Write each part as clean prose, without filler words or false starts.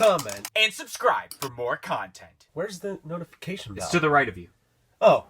comment, and subscribe for more content. Where's the notification bell? It's to the right of you. Oh.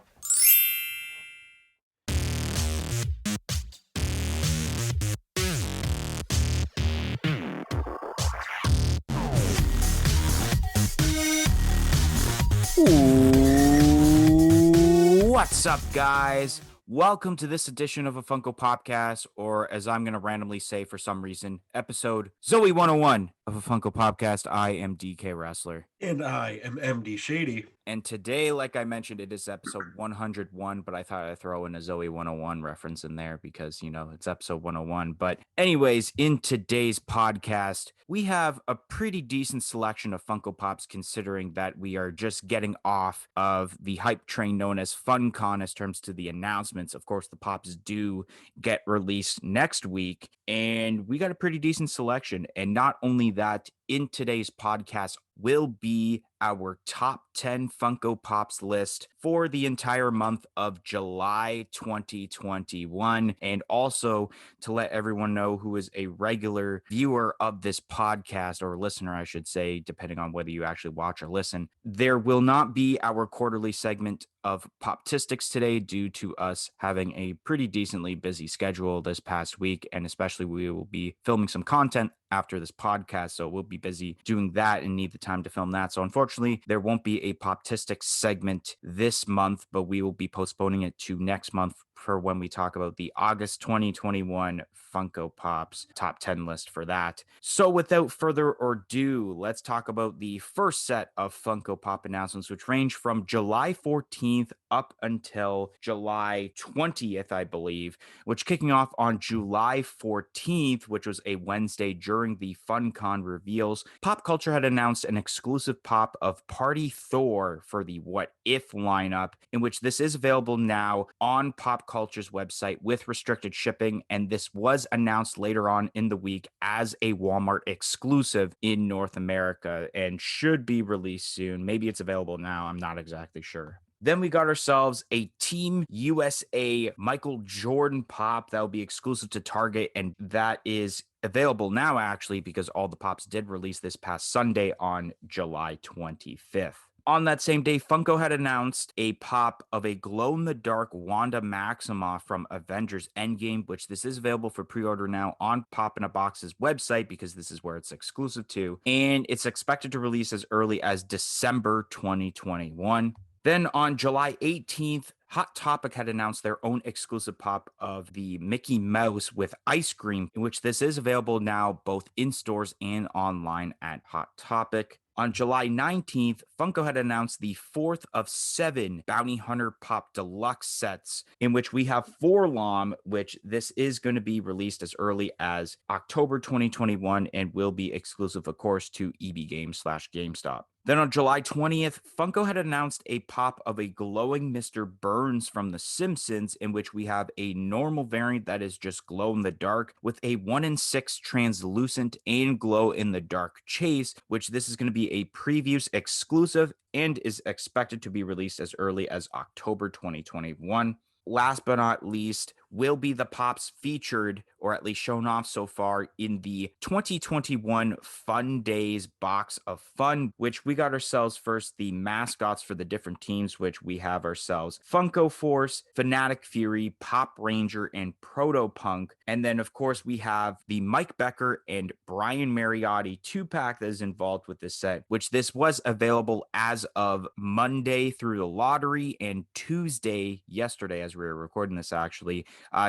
What's up, guys? Welcome to this edition of a Funko Popcast, or as I'm going to randomly say for some reason, episode Zoe 101 of a Funko Popcast. I am DK Wrestler. And I am MD Shady. And today, like I mentioned, it is episode 101, but I thought I'd throw in a Zoe 101 reference in there because, you know, it's episode 101. But anyways, in today's podcast, we have a pretty decent selection of Funko Pops, considering that we are just getting off of the hype train known as FunCon as terms to the announcements. Of course, the Pops do get released next week, and we got a pretty decent selection. And not only that, in today's podcast will be our top 10 Funko Pops list for the entire month of July 2021. And also to let everyone know who is a regular viewer of this podcast, or listener, I should say, depending on whether you actually watch or listen, there will not be our quarterly segment of Poptistics today due to us having a pretty decently busy schedule this past week. And especially we will be filming some content after this podcast, so we'll be busy doing that and need the time to film that. So unfortunately, there won't be a Poptistics segment this month, but we will be postponing it to next month for when we talk about the August 2021 Funko Pops top 10 list for that. So without further ado, let's talk about the first set of Funko Pop announcements, which range from July 14th up until July 20th, I believe, which kicking off on July 14th, which was a Wednesday during the FunCon reveals. Pop Culture had announced an exclusive pop of Party Thor for the What If lineup, in which this is available now on Pop Culture's website with restricted shipping, and this was announced later on in the week as a Walmart exclusive in North America and should be released soon. Maybe it's available now, I'm not exactly sure. Then we got ourselves a Team USA Michael Jordan pop that will be exclusive to Target, and that is available now, actually, because all the pops did release this past Sunday on July 25th. On that same day, Funko had announced a pop of a glow-in-the-dark Wanda Maximoff from Avengers Endgame, which this is available for pre-order now on Pop in a Box's website because this is where it's exclusive to, and it's expected to release as early as December 2021. Then on July 18th, Hot Topic had announced their own exclusive pop of the Mickey Mouse with ice cream, in which this is available now both in stores and online at Hot Topic. On July 19th, Funko had announced the fourth of 7 Bounty Hunter Pop Deluxe sets, in which we have Forlom, which this is going to be released as early as October 2021 and will be exclusive, of course, to EB Games/GameStop. Then on July 20th, Funko had announced a pop of a glowing Mr. Burns from The Simpsons, in which we have a normal variant that is just glow in the dark with a 1-in-6 translucent and glow in the dark chase, which this is going to be a previews exclusive and is expected to be released as early as October 2021. Last but not least, will be the pops featured, or at least shown off so far, in the 2021 Fun Days box of fun, which we got ourselves first the mascots for the different teams, which we have ourselves Funko Force, Fanatic Fury, Pop Ranger, and Proto Punk. And then, of course, we have the Mike Becker and Brian Mariotti 2-pack that is involved with this set, which this was available as of Monday through the lottery and Tuesday, yesterday, as we were recording this, actually,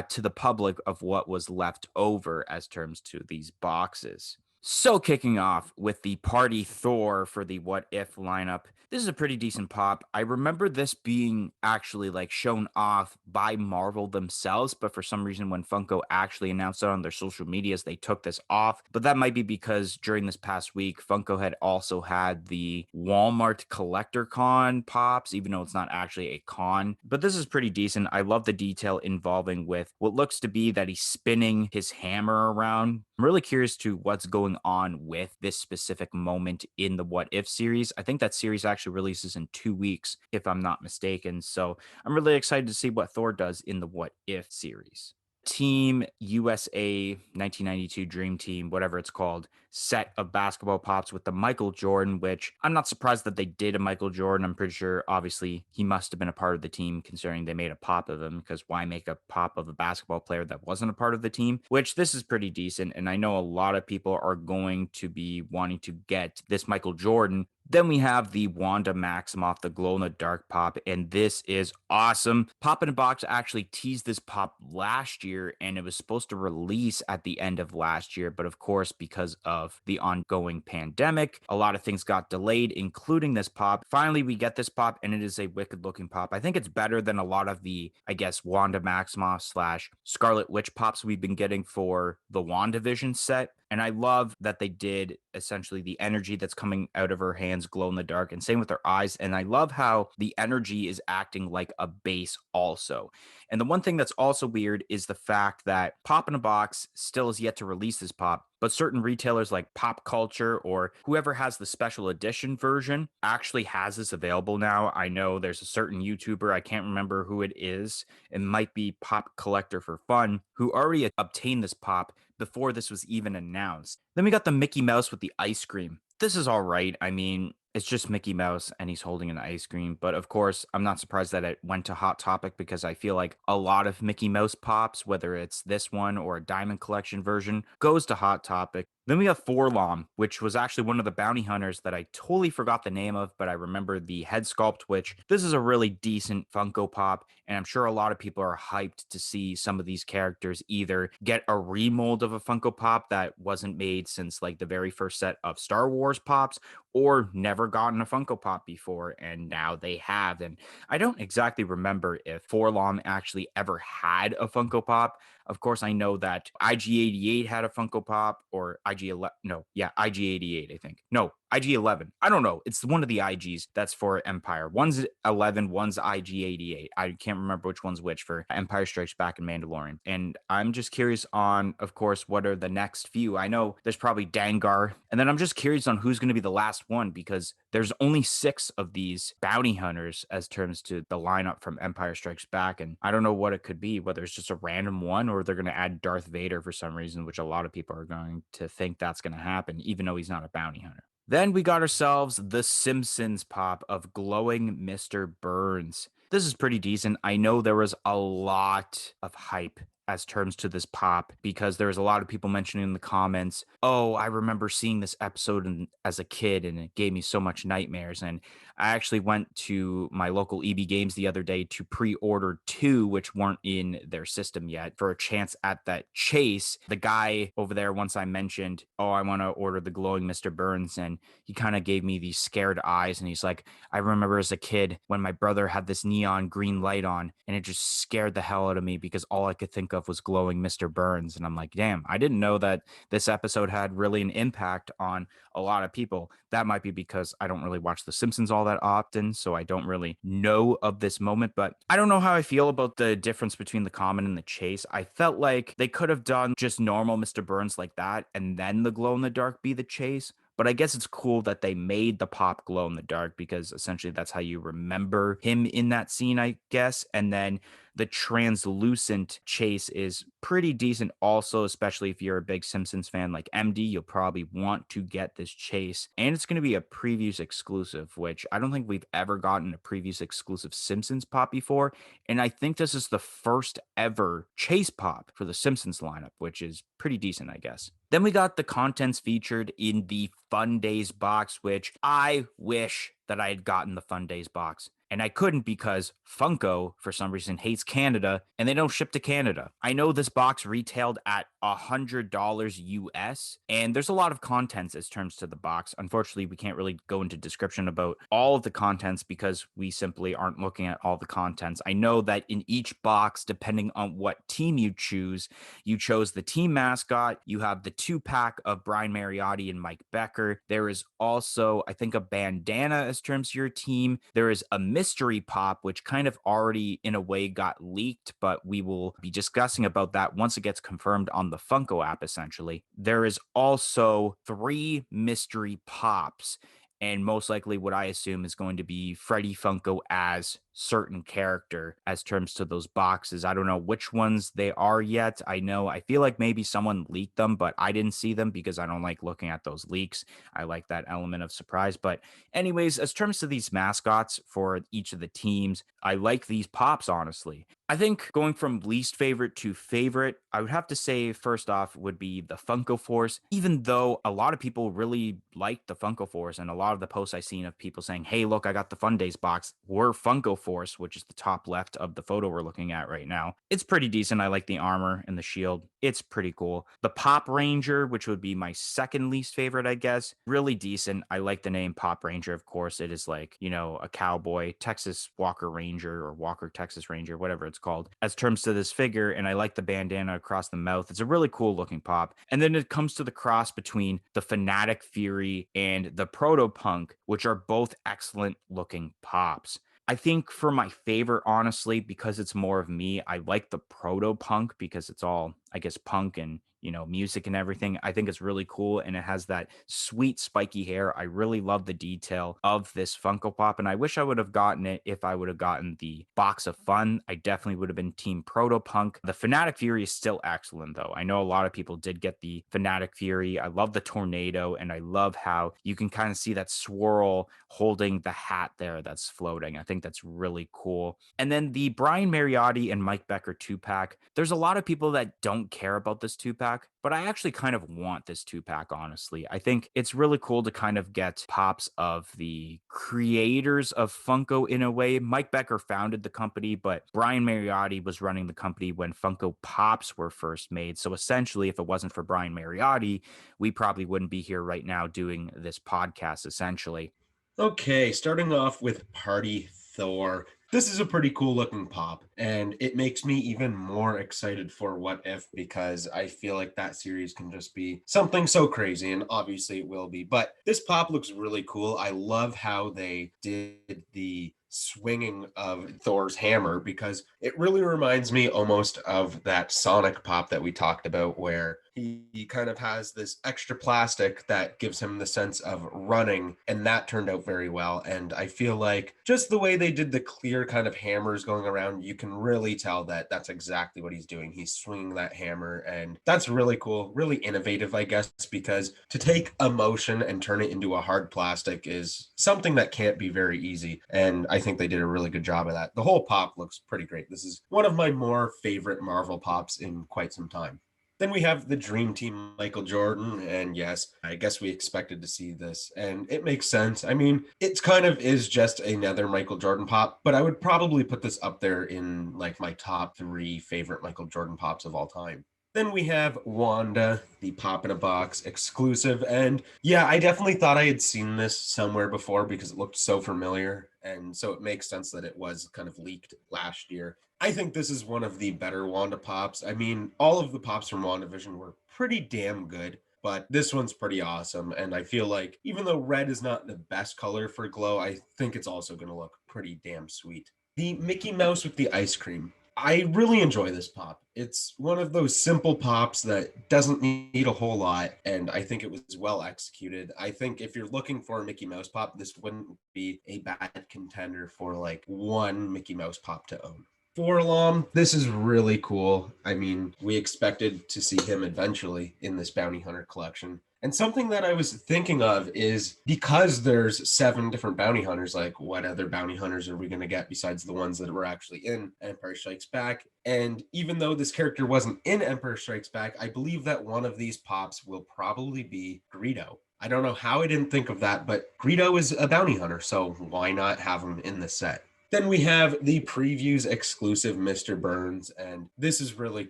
to the public of what was left over as terms to these boxes. So kicking off with the Party Thor for the What If lineup, this is a pretty decent pop. I remember this being actually like shown off by Marvel themselves, but for some reason when Funko actually announced it on their social medias, they took this off. But that might be because during this past week, Funko had also had the Walmart Collector Con pops, even though it's not actually a con. But this is pretty decent. I love the detail involving with what looks to be that he's spinning his hammer around. I'm really curious to what's going on with this specific moment in the What If series. I think that series actually releases in 2 weeks, if I'm not mistaken. So I'm really excited to see what Thor does in the What If series. Team USA 1992 Dream Team, whatever it's called, set of basketball pops with the Michael Jordan, which I'm not surprised that they did a Michael Jordan. I'm pretty sure, obviously, he must have been a part of the team considering they made a pop of him, because why make a pop of a basketball player that wasn't a part of the team? Which this is pretty decent. And I know a lot of people are going to be wanting to get this Michael Jordan. Then we have the Wanda Maximoff, the glow in the dark pop, and this is awesome. Pop in a Box actually teased this pop last year, and it was supposed to release at the end of last year. But of course, because of the ongoing pandemic, a lot of things got delayed, including this pop. Finally, we get this pop, and it is a wicked looking pop. I think it's better than a lot of the, I guess, Wanda Maximoff slash Scarlet Witch pops we've been getting for the WandaVision set. And I love that they did essentially the energy that's coming out of her hands glow in the dark, and same with her eyes. And I love how the energy is acting like a base also. And the one thing that's also weird is the fact that Pop in a Box still is yet to release this pop, but certain retailers like Pop Culture or whoever has the special edition version actually has this available now. I know there's a certain YouTuber, I can't remember who it is. It might be Pop Collector for Fun, who already obtained this pop before this was even announced. Then we got the Mickey Mouse with the ice cream. This is all right. I mean, it's just Mickey Mouse and he's holding an ice cream. But of course, I'm not surprised that it went to Hot Topic, because I feel like a lot of Mickey Mouse pops, whether it's this one or a Diamond Collection version, goes to Hot Topic. Then we have Forlom, which was actually one of the bounty hunters that I totally forgot the name of, but I remember the head sculpt, which this is a really decent Funko Pop. And I'm sure a lot of people are hyped to see some of these characters either get a remold of a Funko Pop that wasn't made since like the very first set of Star Wars Pops, or never gotten a Funko Pop before, and now they have. And I don't exactly remember if Forlom actually ever had a Funko Pop. Of course, I know that IG-88 had a Funko Pop, or IG-11. No, yeah, IG-88, I think. No, IG-11. I don't know. It's one of the IGs that's for Empire. One's 11, one's IG-88. I can't remember which one's which for Empire Strikes Back and Mandalorian. And I'm just curious on, of course, what are the next few. I know there's probably Dangar. And then I'm just curious on who's going to be the last one, because there's only 6 of these bounty hunters as terms to the lineup from Empire Strikes Back. And I don't know what it could be, whether it's just a random one or they're going to add Darth Vader for some reason, which a lot of people are going to think that's going to happen, even though he's not a bounty hunter. Then we got ourselves the Simpsons pop of glowing Mr. Burns. This is pretty decent. I know there was a lot of hype as terms to this pop, because there was a lot of people mentioning in the comments, oh, I remember seeing this episode as a kid and it gave me so much nightmares. And I actually went to my local EB Games the other day to pre-order 2, which weren't in their system yet, for a chance at that chase. The guy over there, once I mentioned, oh, I want to order the glowing Mr. Burns, and he kind of gave me these scared eyes, and he's like, I remember as a kid when my brother had this neon green light on, and it just scared the hell out of me because all I could think of was glowing Mr. Burns. And I'm like, damn, I didn't know that this episode had really an impact on a lot of people. That might be because I don't really watch The Simpsons all that often, so I don't really know of this moment. But I don't know how I feel about the difference between the common and the chase. I felt like they could have done just normal Mr. Burns like that, and then the glow in the dark be the chase. But I guess it's cool that they made the pop glow in the dark, because essentially that's how you remember him in that scene, I guess. And then the translucent chase is pretty decent also, especially if you're a big Simpsons fan like MD. You'll probably want to get this chase. And it's going to be a previews exclusive, which I don't think we've ever gotten a previews exclusive Simpsons pop before. And I think this is the first ever chase pop for the Simpsons lineup, which is pretty decent, I guess. Then we got the contents featured in the Fun Days box, which I wish that I had gotten the Fun Days box. And I couldn't because Funko, for some reason, hates Canada and they don't ship to Canada. I know this box retailed at $100 US, and there's a lot of contents as terms to the box. Unfortunately, we can't really go into description about all of the contents because we simply aren't looking at all the contents. I know that in each box, depending on what team you choose, you chose the team mascot, you have the 2-pack of Brian Mariotti and Mike Becker. There is also, I think, a bandana as terms to your team. There is a mystery pop, which kind of already in a way got leaked, but we will be discussing about that once it gets confirmed on the Funko app, essentially. There is also 3 mystery pops, and most likely what I assume is going to be Freddy Funko as certain character as terms to those boxes. I don't know which ones they are yet. I feel like maybe someone leaked them, but I didn't see them because I don't like looking at those leaks. I like that element of surprise. But anyways, as terms to these mascots for each of the teams, I like these pops, honestly. I think going from least favorite to favorite, I would have to say first off would be the Funko Force, even though a lot of people really liked the Funko Force, and a lot of the posts I've seen of people saying, hey, look, I got the Fun Days box, were Funko Force, which is the top left of the photo we're looking at right now. It's pretty decent. I like the armor and the shield. It's pretty cool. The Pop Ranger, which would be my second least favorite, I guess, really decent. I like the name Pop Ranger, of course. It is like, a cowboy, Texas Walker Ranger or Walker Texas Ranger, whatever it's called, as terms to this figure. And I like the bandana across the mouth. It's a really cool looking pop. And then it comes to the cross between the Fanatic Fury and the Proto Punk, which are both excellent looking pops. I think for my favorite, honestly, because it's more of me, I like the proto punk because it's all, I guess, punk and, music and everything. I think it's really cool. And it has that sweet spiky hair. I really love the detail of this Funko Pop. And I wish I would have gotten it if I would have gotten the box of fun. I definitely would have been Team Proto Punk. The Fanatic Fury is still excellent, though. I know a lot of people did get the Fanatic Fury. I love the tornado. And I love how you can kind of see that swirl holding the hat there that's floating. I think that's really cool. And then the Brian Mariotti and Mike Becker 2-pack. There's a lot of people that don't care about this 2-pack, but I actually kind of want this 2-pack, honestly. I think it's really cool to kind of get pops of the creators of Funko in a way. Mike Becker founded the company, but Brian Mariotti was running the company when Funko Pops were first made. So essentially, if it wasn't for Brian Mariotti, we probably wouldn't be here right now doing this podcast, essentially. Okay, starting off with Party Thor. This is a pretty cool looking pop, and it makes me even more excited for What If because I feel like that series can just be something so crazy, and obviously it will be. But this pop looks really cool. I love how they did the swinging of Thor's hammer because it really reminds me almost of that Sonic pop that we talked about where he kind of has this extra plastic that gives him the sense of running, and that turned out very well. And I feel like just the way they did the clear kind of hammers going around, you can really tell that that's exactly what he's doing. He's swinging that hammer, and that's really cool, really innovative, I guess, because to take emotion and turn it into a hard plastic is something that can't be very easy. And I think they did a really good job of that. The whole pop looks pretty great. This is one of my more favorite Marvel pops in quite some time. Then we have the Dream Team Michael Jordan, and yes, I guess we expected to see this, and it makes sense. I mean, it kind of is just another Michael Jordan pop, but I would probably put this up there in like my top 3 favorite Michael Jordan pops of all time. Then we have Wanda, the Pop in a Box exclusive. And yeah, I definitely thought I had seen this somewhere before because it looked so familiar. And so it makes sense that it was kind of leaked last year. I think this is one of the better Wanda pops. I mean, all of the pops from WandaVision were pretty damn good, but this one's pretty awesome. And I feel like even though red is not the best color for glow, I think it's also going to look pretty damn sweet. The Mickey Mouse with the ice cream. I really enjoy this pop. It's one of those simple pops that doesn't need a whole lot, and I think it was well executed. I think if you're looking for a Mickey Mouse pop, this wouldn't be a bad contender for like one Mickey Mouse pop to own. Forlom, this is really cool. I mean, we expected to see him eventually in this bounty hunter collection. And something that I was thinking of is because there's 7 different bounty hunters, like what other bounty hunters are we going to get besides the ones that were actually in Empire Strikes Back? And even though this character wasn't in Empire Strikes Back, I believe that one of these pops will probably be Greedo. I don't know how I didn't think of that, but Greedo is a bounty hunter, so why not have him in the set? Then we have the previews exclusive Mr. Burns, and this is really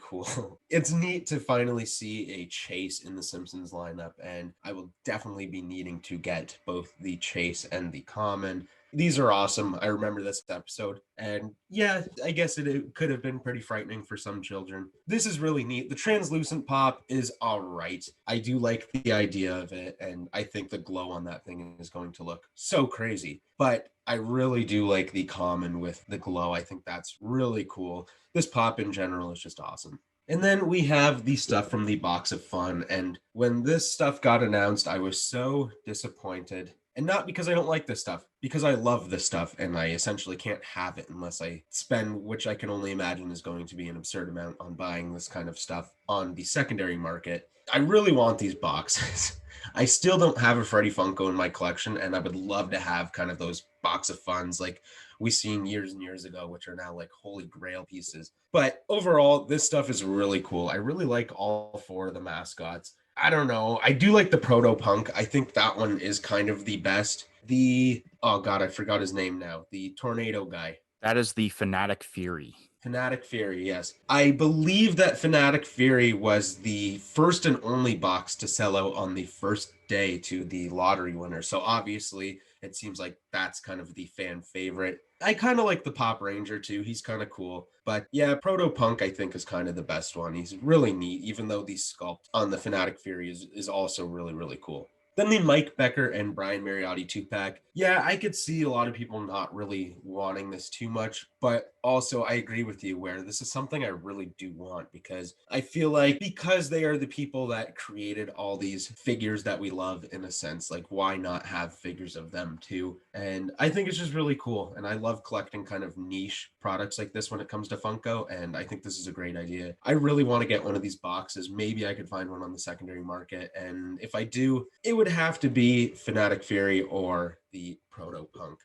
cool. It's neat to finally see a Chase in the Simpsons lineup, and I will definitely be needing to get both the Chase and the Common. These are awesome. I remember this episode, and yeah, I guess it could have been pretty frightening for some children. This is really neat. The translucent pop is all right. I do like the idea of it, and I think the glow on that thing is going to look so crazy. But I really do like the Common with the glow. I think that's really cool. This pop in general is just awesome. And then we have the stuff from the Box of Fun. And when this stuff got announced, I was so disappointed. And not because I don't like this stuff, because I love this stuff and I essentially can't have it unless I spend, which I can only imagine is going to be an absurd amount on buying this kind of stuff on the secondary market. I really want these boxes. I still don't have a Freddy Funko in my collection, and I would love to have kind of those box of funds like we seen years and years ago, which are now like holy grail pieces. But overall, this stuff is really cool. I really like all four of the mascots. I don't know. I do like the Proto Punk. I think that one is kind of the best. The oh god, I forgot his name now. The tornado guy. That is the Fanatic Fury. Fanatic Fury, yes. I believe that Fanatic Fury was the first and only box to sell out on the first day to the lottery winner. So obviously, it seems like that's kind of the fan favorite. I kind of like the Pop Ranger too. He's kind of cool. But yeah, Proto Punk I think is kind of the best one. He's really neat, even though the sculpt on the Fanatic Fury is also really, really cool. Then the Mike Becker and Brian Mariotti 2-pack. Yeah, I could see a lot of people not really wanting this too much, but also I agree with you where this is something I really do want because I feel like because they are the people that created all these figures that we love in a sense, like why not have figures of them too? And I think it's just really cool. And I love collecting kind of niche products like this when it comes to Funko. And I think this is a great idea. I really want to get one of these boxes. Maybe I could find one on the secondary market. And if I do, it would have to be Fanatic Fury or the Proto Punk.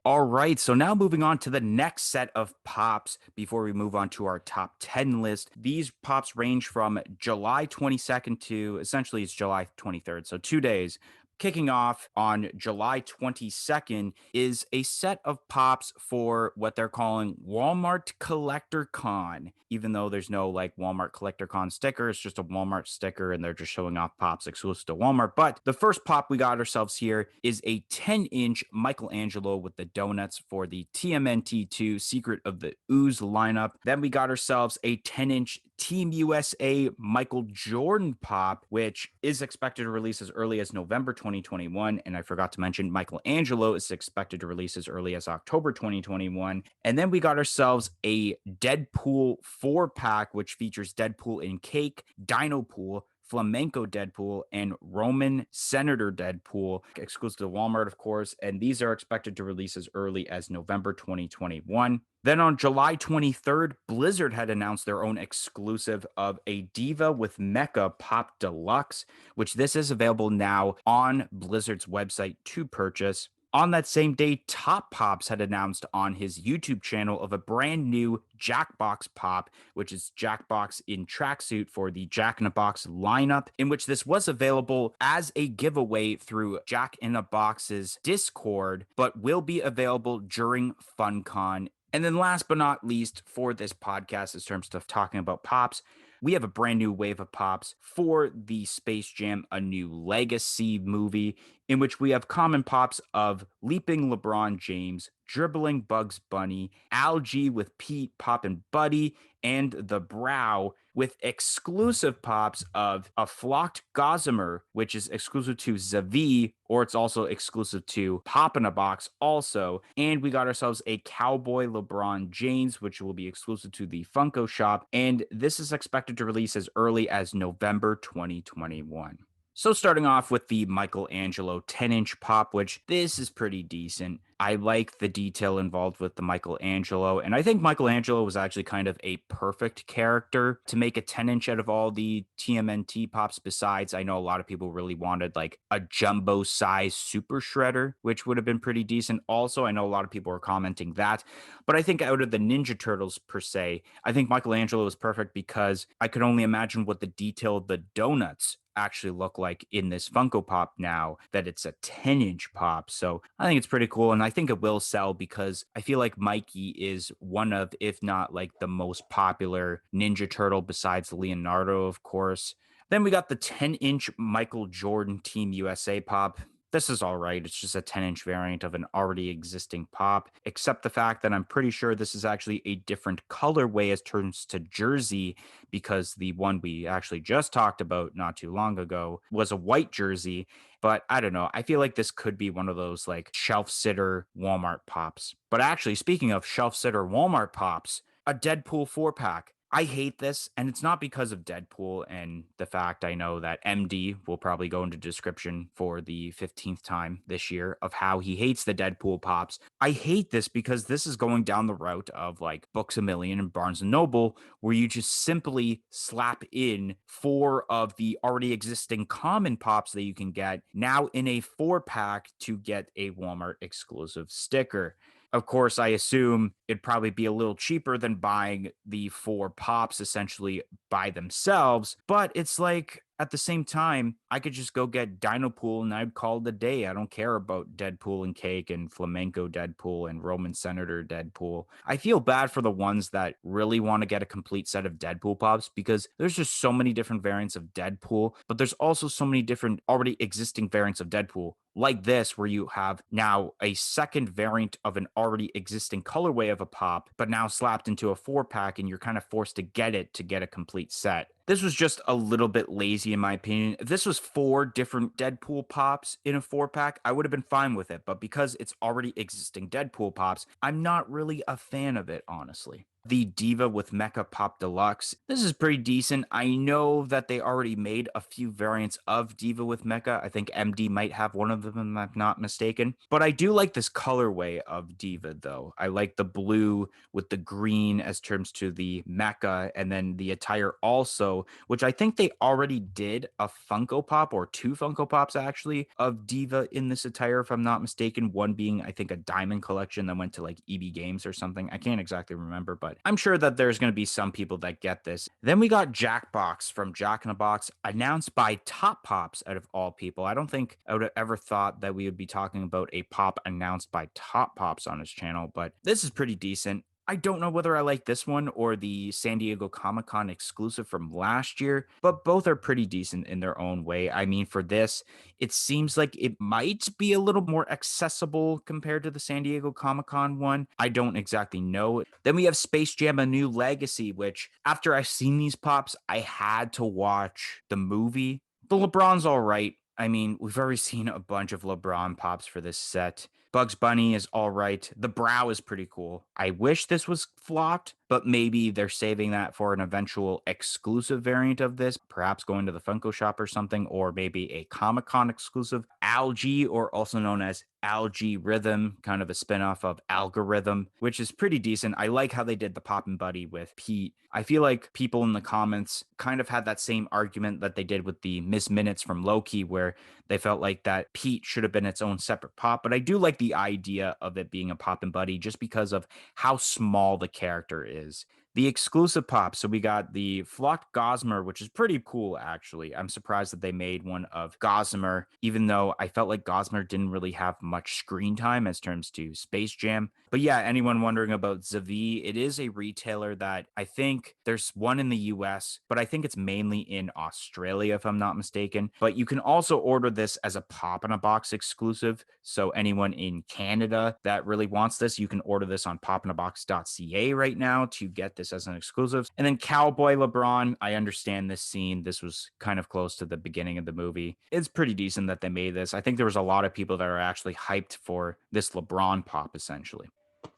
All right, so now moving on to the next set of pops before we move on to our top 10 list. These pops range from July 22nd to essentially it's July 23rd, so 2 days. Kicking off on July 22nd is a set of pops for what they're calling Walmart Collector Con. Even though there's no like Walmart Collector Con sticker, it's just a Walmart sticker and they're just showing off pops exclusive to Walmart. But the first pop we got ourselves here is a 10-inch Michelangelo with the donuts for the TMNT2 Secret of the Ooze lineup. Then we got ourselves a 10-inch Team USA Michael Jordan pop, which is expected to release as early as November 2021. And I forgot to mention Michelangelo is expected to release as early as October 2021. And then we got ourselves a Deadpool 4-pack, which features Deadpool in Cake, Dino Pool, Flamenco Deadpool, and Roman Senator Deadpool, exclusive to Walmart, of course. And these are expected to release as early as November 2021. Then on July 23rd, Blizzard had announced their own exclusive of a Diva with Mecha Pop Deluxe, which this is available now on Blizzard's website to purchase. On that same day, Top Pops had announced on his YouTube channel of a brand new Jackbox Pop, which is Jackbox in tracksuit for the Jack in a Box lineup, in which this was available as a giveaway through Jack in a Box's Discord, but will be available during FunCon. And then last but not least for this podcast, in terms of talking about pops, we have a brand new wave of pops for the Space Jam A New Legacy movie, in which we have common pops of Leaping LeBron James, Dribbling Bugs Bunny, Algae with Pete, Pop and Buddy, and The Brow, with exclusive pops of a Flocked Gossamer, which is exclusive to Zavi, or it's also exclusive to Pop in a Box also. And we got ourselves a Cowboy LeBron James, which will be exclusive to the Funko shop. And this is expected to release as early as November 2021. So starting off with the Michelangelo 10-inch pop, which this is pretty decent. I like the detail involved with the Michelangelo, and I think Michelangelo was actually kind of a perfect character to make a 10-inch out of all the TMNT pops. Besides, I know a lot of people really wanted like a jumbo size super shredder, which would have been pretty decent. Also, I know a lot of people are commenting that, but I think out of the Ninja Turtles per se, I think Michelangelo was perfect because I could only imagine what the detail of the donuts actually look like in this Funko Pop now that it's a 10-inch pop. So I think it's pretty cool. And I think it will sell because I feel like Mikey is one of, if not like the most popular Ninja Turtle besides Leonardo, of course. Then we got the 10-inch Michael Jordan Team USA pop. This is all right. It's just a 10-inch variant of an already existing pop, except the fact that I'm pretty sure this is actually a different colorway as turns to jersey, because the one we actually just talked about not too long ago was a white jersey. But I don't know. I feel like this could be one of those like shelf sitter Walmart pops. But actually, speaking of shelf sitter Walmart pops, a Deadpool 4-pack. I hate this, and it's not because of Deadpool and the fact I know that MD will probably go into description for the 15th time this year of how he hates the Deadpool pops. I hate this because this is going down the route of like Books a Million and Barnes and Noble, where you just simply slap in four of the already existing common pops that you can get now in a 4-pack to get a Walmart exclusive sticker. Of course, I assume it'd probably be a little cheaper than buying the four pops essentially by themselves, but it's like at the same time, I could just go get Dinopool and I'd call it a day. I don't care about Deadpool and Cake and Flamenco Deadpool and Roman Senator Deadpool. I feel bad for the ones that really want to get a complete set of Deadpool pops because there's just so many different variants of Deadpool, but there's also so many different already existing variants of Deadpool like this, where you have now a second variant of an already existing colorway of a pop, but now slapped into a 4-pack, and you're kind of forced to get it to get a complete set. This was just a little bit lazy, in my opinion. If this was 4 different Deadpool pops in a 4-pack, I would have been fine with it. But because it's already existing Deadpool pops, I'm not really a fan of it, honestly. The Diva with Mecha Pop Deluxe. This is pretty decent. I know that they already made a few variants of Diva with Mecha. I think MD might have one of them, if I'm not mistaken. But I do like this colorway of Diva, though. I like the blue with the green as terms to the mecha, and then the attire also, which I think they already did a Funko Pop or 2 Funko Pops actually of Diva in this attire, if I'm not mistaken. One being, I think, a diamond collection that went to like EB Games or something. I can't exactly remember, but I'm sure that there's going to be some people that get this. Then we got Jackbox from Jack in the Box, announced by Top Pops out of all people. I don't think I would have ever thought that we would be talking about a pop announced by Top Pops on his channel, but this is pretty decent. I don't know whether I like this one or the San Diego Comic-Con exclusive from last year, but both are pretty decent in their own way. I mean, for this, it seems like it might be a little more accessible compared to the San Diego Comic-Con one. I don't exactly know. Then we have Space Jam: A New Legacy, which after I've seen these pops, I had to watch the movie. The LeBron's all right. I mean, we've already seen a bunch of LeBron pops for this set. Bugs Bunny is all right. The brow is pretty cool. I wish this was flocked, but maybe they're saving that for an eventual exclusive variant of this, perhaps going to the Funko shop or something, or maybe a Comic Con exclusive. Algae, or also known as Algae Rhythm, kind of a spinoff of Algorithm, which is pretty decent. I like how they did the Poppin' Buddy with Pete. I feel like people in the comments kind of had that same argument that they did with the Miss Minutes from Loki, where they felt like that Pete should have been its own separate pop. But I do like the idea of it being a Poppin' Buddy just because of how small the character is. The exclusive pop. So we got the Flocked Gossamer, which is pretty cool, actually. I'm surprised that they made one of Gossamer, even though I felt like Gossamer didn't really have much screen time as terms to Space Jam. But yeah, anyone wondering about Zavi, it is a retailer that I think there's one in the US, but I think it's mainly in Australia, if I'm not mistaken. But you can also order this as a pop in a box exclusive. So anyone in Canada that really wants this, you can order this on popinabox.ca right now to get this as an exclusive. And then Cowboy LeBron, I understand this scene. This was kind of close to the beginning of the movie. It's pretty decent that they made this. I think there was a lot of people that are actually hyped for this LeBron pop, essentially.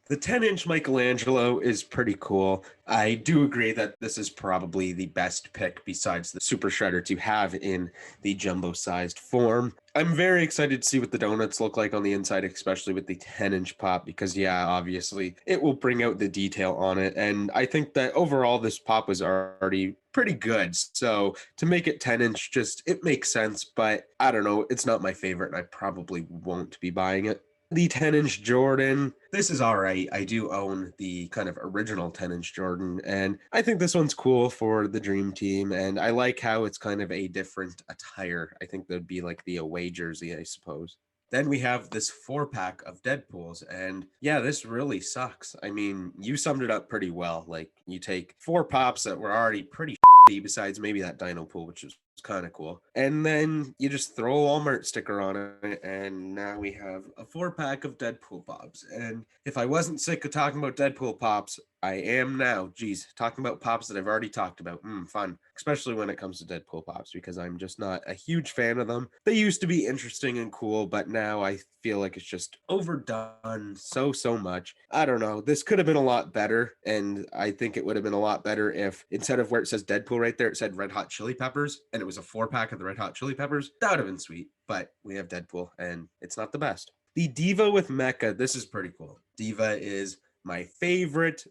The 10-inch Michelangelo is pretty cool. I do agree that this is probably the best pick besides the Super Shredder to have in the jumbo-sized form. I'm very excited to see what the donuts look like on the inside, especially with the 10-inch pop, because yeah, obviously it will bring out the detail on it. And I think that overall this pop was already pretty good. So to make it 10-inch, just it makes sense, but I don't know, it's not my favorite and I probably won't be buying it. The 10-inch Jordan, this is all right. I do own the kind of original 10-inch Jordan, and I think this one's cool for the Dream Team, and I like how it's kind of a different attire. I think that'd be like the away jersey, I suppose. Then we have this 4-pack of Deadpools, and yeah, this really sucks. I mean, you summed it up pretty well. Like, you take 4 pops that were already pretty besides maybe that Dino Pool, which is kind of cool. And then you just throw a Walmart sticker on it, and now we have a 4-pack of Deadpool pops. And if I wasn't sick of talking about Deadpool pops, I am now. Geez, talking about pops that I've already talked about. Fun. Especially when it comes to Deadpool pops, because I'm just not a huge fan of them. They used to be interesting and cool, but now I feel like it's just overdone so much. I don't know. This could have been a lot better, and I think it would have been a lot better if instead of where it says Deadpool right there, it said Red Hot Chili Peppers, and it was a 4-pack of the Red Hot Chili Peppers. That would have been sweet, but we have Deadpool, and it's not the best. The Diva with Mecha, this is pretty cool. Diva is my favorite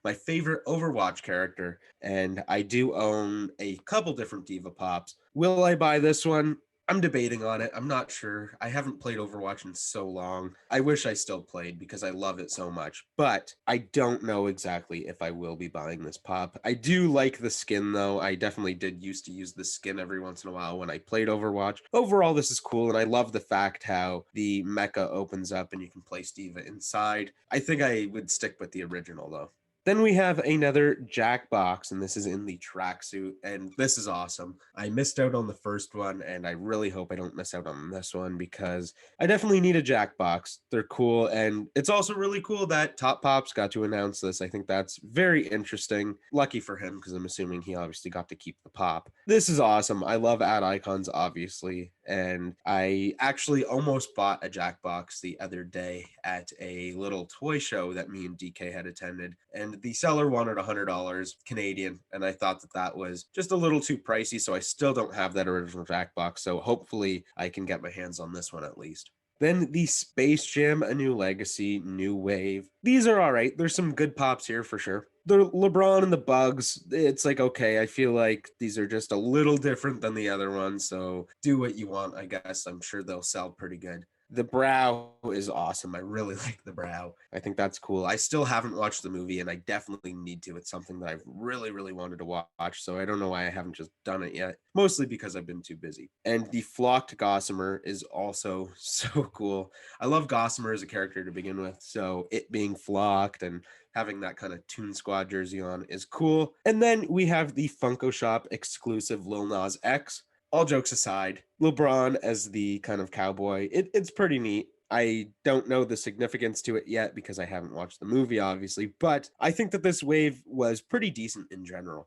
my favorite Overwatch character, and I do own a couple different Diva Pops. Will I buy this one? I'm debating on it. I'm not sure. I haven't played Overwatch in so long. I wish I still played because I love it so much, but I don't know exactly if I will be buying this pop. I do like the skin though. I definitely did used to use the skin every once in a while when I played Overwatch. Overall, this is cool, and I love the fact how the mecha opens up and you can place Diva inside. I think I would stick with the original though. Then we have another Jack box, and this is in the tracksuit, and this is awesome. I missed out on the first one, and I really hope I don't miss out on this one because I definitely need a Jack box. They're cool, and it's also really cool that Top Pops got to announce this. I think that's very interesting. Lucky for him, because I'm assuming he obviously got to keep the pop. This is awesome. I love ad icons, obviously, and I actually almost bought a Jack box the other day at a little toy show that me and DK had attended, and the seller wanted $100 Canadian, and I thought that was just a little too pricey, so I still don't have that original Jack box, so hopefully I can get my hands on this one at least. Then the Space Jam: A New Legacy, New Wave. These are all right. There's some good pops here for sure. The LeBron and the Bugs, it's like, okay, I feel like these are just a little different than the other ones, so do what you want, I guess. I'm sure they'll sell pretty good. The brow is awesome. I really like the brow. I think that's cool. I still haven't watched the movie, and I definitely need to. It's something that I've really wanted to watch, so I don't know why I haven't just done it yet. Mostly because I've been too busy. And the flocked Gossamer is also so cool. I love Gossamer as a character to begin with, so it being flocked and having that kind of Toon Squad jersey on is cool. And then we have the Funko Shop exclusive Lil Nas X. All jokes aside, LeBron as the kind of cowboy, it's pretty neat. I don't know the significance to it yet because I haven't watched the movie, obviously, but I think that this wave was pretty decent in general.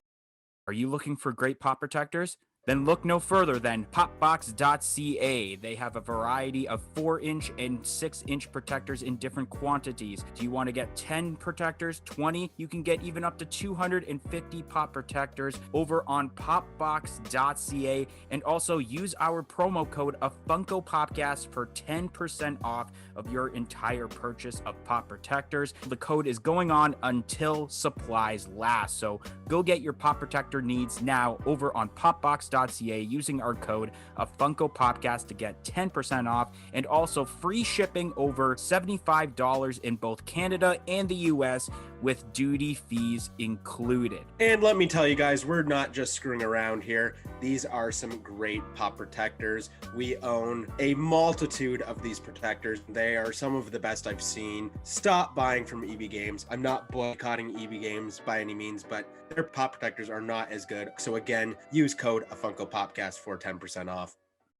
Are you looking for great pop protectors? Then look no further than popbox.ca. They have a variety of 4-inch and 6-inch protectors in different quantities. Do you want to get 10 protectors, 20? You can get even up to 250 pop protectors over on popbox.ca. And also use our promo code of Funko Popcast for 10% off of your entire purchase of pop protectors. The code is going on until supplies last. So go get your pop protector needs now over on popbox.ca using our code of Funko Popcast to get 10% off and also free shipping over $75 in both Canada and the US with duty fees included. And let me tell you guys, we're not just screwing around here. These are some great pop protectors. We own a multitude of these protectors. They are some of the best I've seen. Stop buying from EB Games. I'm not boycotting EB Games by any means, but their pop protectors are not as good. So again, use code Funko Popcast for 10% off.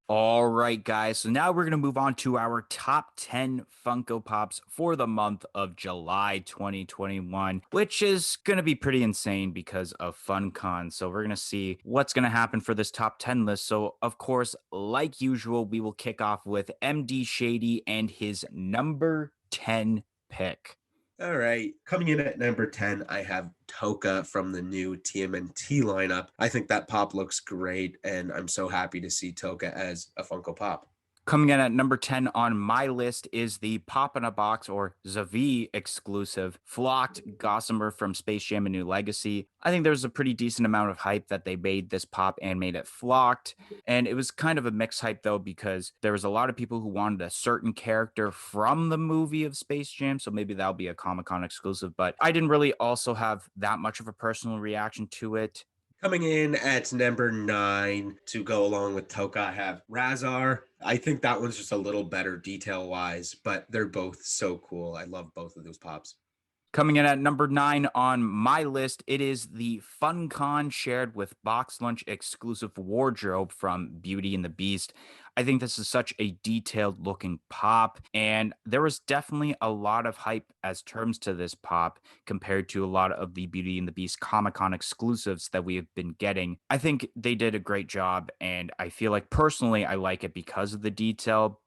All right, guys. So now we're going to move on to our top 10 Funko Pops for the month of July 2021, which is going to be pretty insane because of FunCon. So we're going to see what's going to happen for this top 10 list. So, of course, like usual, we will kick off with MD Shady and his number 10 pick. All right. Coming in at number 10, I have Toka from the new TMNT lineup. I think that pop looks great, and I'm so happy to see Toka as a Funko Pop. Coming in at number 10 on my list is the Pop in a Box or Zavi exclusive flocked Gossamer from Space Jam: A New Legacy. I think there's a pretty decent amount of hype that they made this pop and made it flocked. And it was kind of a mixed hype though, because there was a lot of people who wanted a certain character from the movie of Space Jam. So maybe that'll be a Comic-Con exclusive, but I didn't really also have that much of a personal reaction to it. Coming in at number 9 to go along with Toka, I have Razar. I think that one's just a little better detail-wise, but they're both so cool. I love both of those pops. Coming in at number 9 on my list, it is the FunCon shared with Box Lunch exclusive wardrobe from Beauty and the Beast. I think this is such a detailed looking pop, and there was definitely a lot of hype as terms to this pop compared to a lot of the Beauty and the Beast Comic Con exclusives that we have been getting. I think they did a great job, and I feel like personally I like it because of the detail.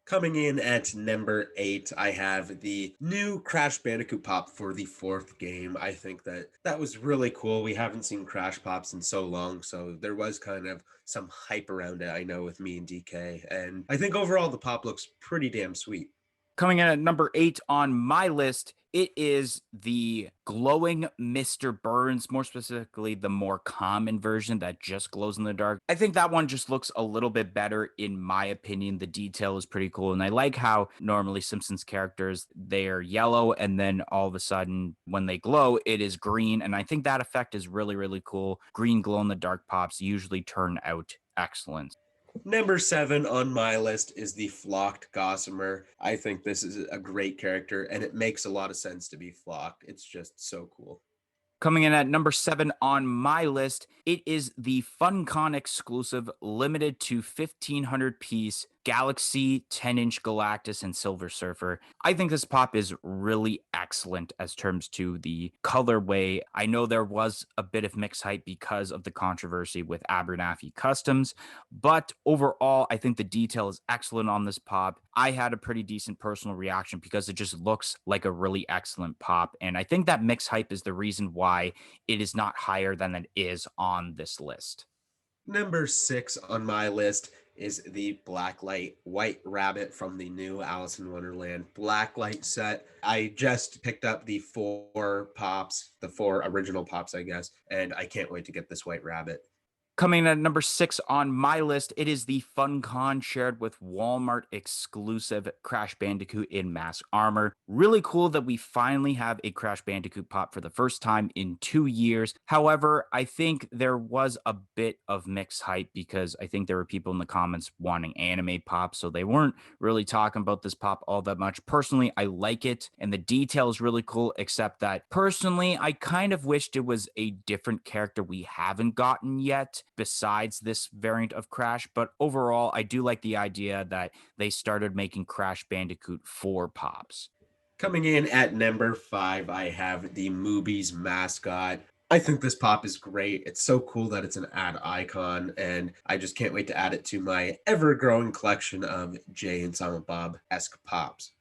Coming in at number 8, I have the new Crash Bandicoot Pop for the fourth game. I think that that was really cool. We haven't seen Crash Pops in so long, so there was kind of some hype around it, I know, with me and DK. And I think overall the pop looks pretty damn sweet. Coming in at number 8 on my list, it is the glowing Mr. Burns, more specifically, the more common version that just glows in the dark. I think that one just looks a little bit better, in my opinion. The detail is pretty cool. And I like how normally Simpsons characters, they are yellow, and then all of a sudden, when they glow, it is green. And I think that effect is really, really cool. Green glow in the dark pops usually turn out excellent. Number 7 on my list is the Flocked Gossamer. I think this is a great character, and it makes a lot of sense to be flocked. It's just so cool. Coming in at number 7 on my list, it is the FunCon exclusive limited to 1,500 piece Galaxy 10-inch Galactus and Silver Surfer. I think this pop is really excellent as terms to the colorway. I know there was a bit of mixed hype because of the controversy with Abernathy Customs, but overall, I think the detail is excellent on this pop. I had a pretty decent personal reaction because it just looks like a really excellent pop. And I think that mixed hype is the reason why it is not higher than it is on this list. Number 6 on my list is the Blacklight White Rabbit from the new Alice in Wonderland Blacklight set. I just picked up the 4 pops, the 4 original pops, I guess, and I can't wait to get this White Rabbit. Coming in at number 6 on my list, it is the FunCon shared with Walmart exclusive Crash Bandicoot in Mask Armor. Really cool that we finally have a Crash Bandicoot pop for the first time in 2 years. However, I think there was a bit of mixed hype because I think there were people in the comments wanting anime pops, so they weren't really talking about this pop all that much. Personally, I like it, and the detail is really cool, except that personally, I kind of wished it was a different character we haven't gotten yet besides this variant of Crash. But overall, I do like the idea that they started making Crash Bandicoot 4 pops. Coming in at number 5, I have the Moobies mascot. I think this pop is great. It's so cool that it's an ad icon, and I just can't wait to add it to my ever-growing collection of Jay and Silent Bob-esque pops.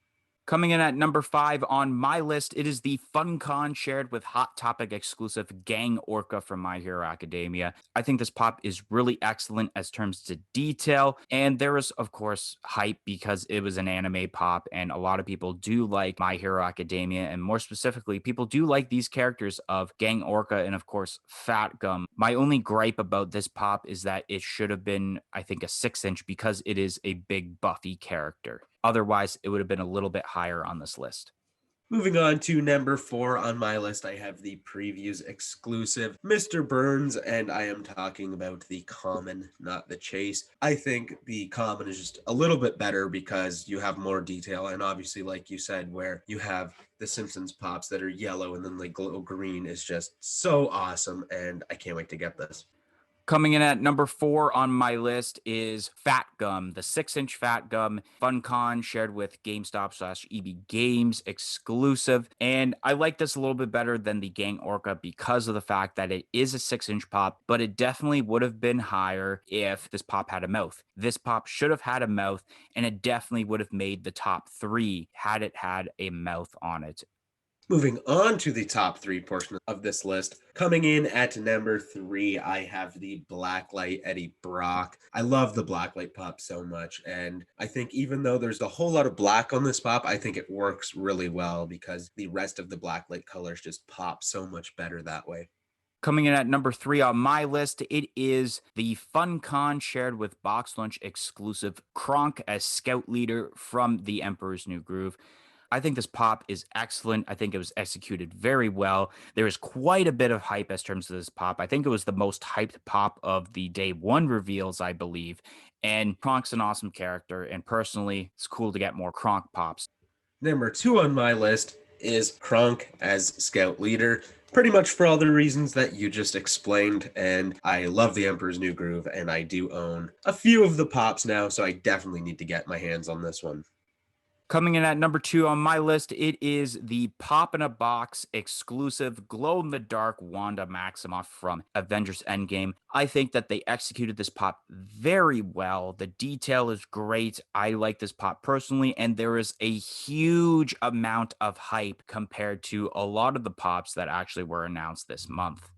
Coming in at number 5 on my list, it is the FunCon shared with Hot Topic exclusive Gang Orca from My Hero Academia. I think this pop is really excellent as terms to detail, and there is, of course, hype because it was an anime pop, and a lot of people do like My Hero Academia, and more specifically, people do like these characters of Gang Orca and, of course, Fat Gum. My only gripe about this pop is that it should have been, I think, a 6-inch because it is a big Buffy character. Otherwise, it would have been a little bit higher on this list. Moving on to number 4 on my list, I have the previews exclusive Mr. Burns, and I am talking about the common, not the chase. I think the common is just a little bit better because you have more detail, and obviously, like you said, where you have the Simpsons pops that are yellow and then they glow green is just so awesome, and I can't wait to get this. Coming in at number 4 on my list is Fat Gum, the 6-inch Fat Gum FunCon shared with GameStop / EB Games exclusive. And I like this a little bit better than the Gang Orca because of the fact that it is a 6-inch pop, but it definitely would have been higher if this pop had a mouth. This pop should have had a mouth, and it definitely would have made the top 3 had it had a mouth on it. Moving on to the top 3 portion of this list. Coming in at number 3, I have the Blacklight Eddie Brock. I love the Blacklight pop so much, and I think even though there's a whole lot of black on this pop, I think it works really well because the rest of the Blacklight colors just pop so much better that way. Coming in at number 3 on my list, it is the FunCon shared with Box Lunch exclusive Kronk as Scout Leader from The Emperor's New Groove. I think this pop is excellent. I think it was executed very well. There is quite a bit of hype as terms of this pop. I think it was the most hyped pop of the day 1 reveals, I believe. And Kronk's an awesome character. And personally, it's cool to get more Kronk pops. Number 2 on my list is Kronk as Scout Leader. Pretty much for all the reasons that you just explained, and I love the Emperor's New Groove, and I do own a few of the pops now, so I definitely need to get my hands on this one. Coming in at number 2 on my list, it is the Pop in a Box exclusive glow-in-the-dark Wanda Maximoff from Avengers Endgame. I think that they executed this pop very well. The detail is great. I like this pop personally, and there is a huge amount of hype compared to a lot of the pops that actually were announced this month.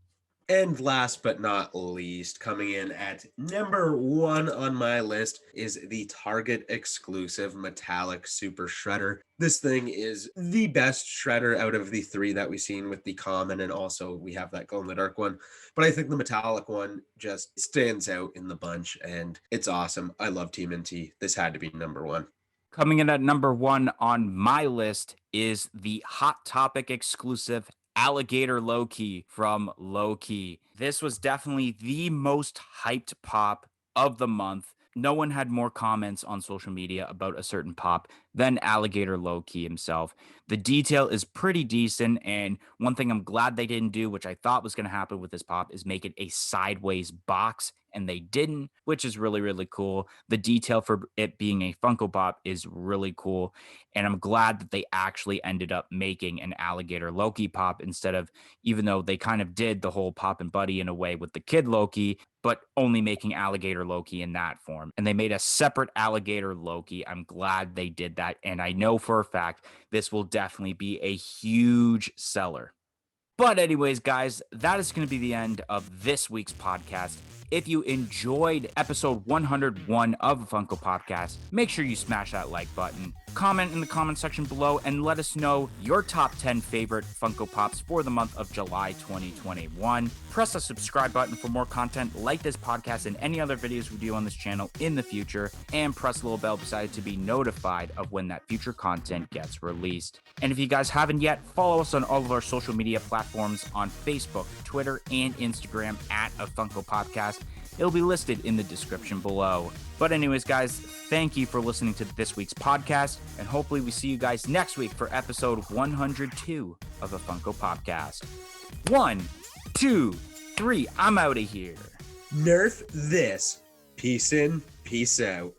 And last but not least, coming in at number 1 on my list is the Target exclusive metallic Super Shredder. This thing is the best shredder out of the 3 that we've seen, with the common, and also we have that glow in the dark one. But I think the metallic one just stands out in the bunch, and it's awesome. I love TMNT. This had to be number 1. Coming in at number 1 on my list is the Hot Topic exclusive Alligator Loki from Loki. This was definitely the most hyped pop of the month. No one had more comments on social media about a certain pop than Alligator Loki himself. The detail is pretty decent, and one thing I'm glad they didn't do, which I thought was going to happen with this pop, is make it a sideways box, and they didn't, which is really, really cool. The detail for it being a Funko Pop is really cool, and I'm glad that they actually ended up making an Alligator Loki pop instead of, even though they kind of did the whole Pop and Buddy in a way with the Kid Loki, but only making Alligator Loki in that form. And they made a separate Alligator Loki. I'm glad they did that, and I know for a fact this will definitely be a huge seller. But anyways, guys, that is going to be the end of this week's podcast. If you enjoyed episode 101 of the Funko Podcast, make sure you smash that like button, comment in the comment section below, and let us know your top 10 favorite Funko Pops for the month of July 2021. Press the subscribe button for more content like this podcast and any other videos we do on this channel in the future, and press the little bell beside it to be notified of when that future content gets released. And if you guys haven't yet, follow us on all of our social media platforms on Facebook, Twitter, and Instagram at A Funko Podcast. It'll be listed in the description below. But anyways, guys, thank you for listening to this week's podcast, and hopefully we see you guys next week for episode 102 of A Funko Podcast. 1, 2, 3, I'm out of here. Nerf this. Peace in, peace out.